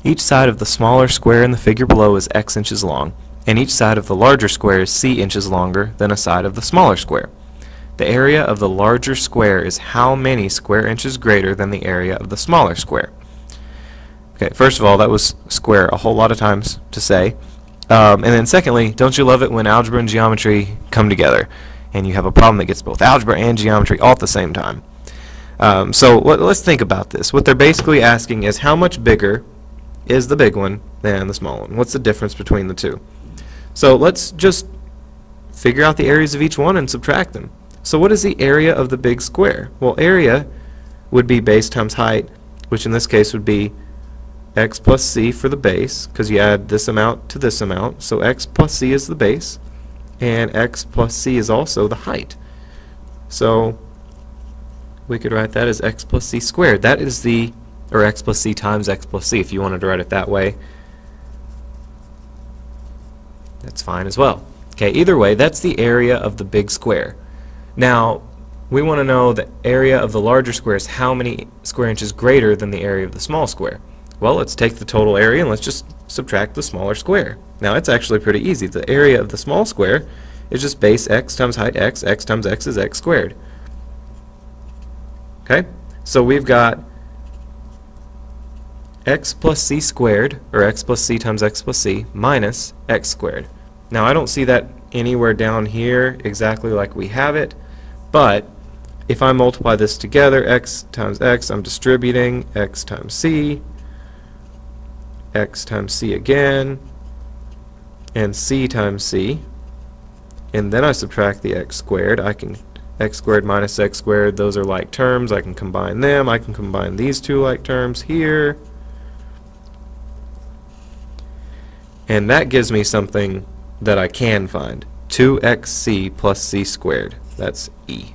Each side of the smaller square in the figure below is x inches long, and each side of the larger square is c inches longer than a side of the smaller square. The area of the larger square is how many square inches greater than the area of the smaller square? Okay, first of all, that was square a whole lot of times to say. And then secondly, don't you love it when algebra and geometry come together and you have a problem that gets both algebra and geometry all at the same time? So let's think about this. What they're basically asking is how much bigger is the big one than the small one? What's the difference between the two? So let's just figure out the areas of each one and subtract them. So what is the area of the big square? Well, area would be base times height, which in this case would be x plus c for the base, because you add this amount to this amount. So x plus c is the base, and x plus c is also the height. So we could write that as x plus c squared. That is the, or x plus c times x plus c, if you wanted to write it that way. That's fine as well. Okay, either way, that's the area of the big square. Now, we want to know the area of the larger square is how many square inches greater than the area of the small square. Well, let's take the total area and let's just subtract the smaller square. Now, it's actually pretty easy. The area of the small square is just base x times height x times x is x squared. Okay, so we've got x plus c squared, or x plus c times x plus c, minus x squared. Now, I don't see that anywhere down here exactly like we have it, but if I multiply this together, x times x, I'm distributing x times c again, and c times c, and then I subtract the x squared. I can x squared minus x squared, those are like terms. I can combine them. I can combine these two like terms here, and that gives me something that I can find, 2xc plus c squared. That's E.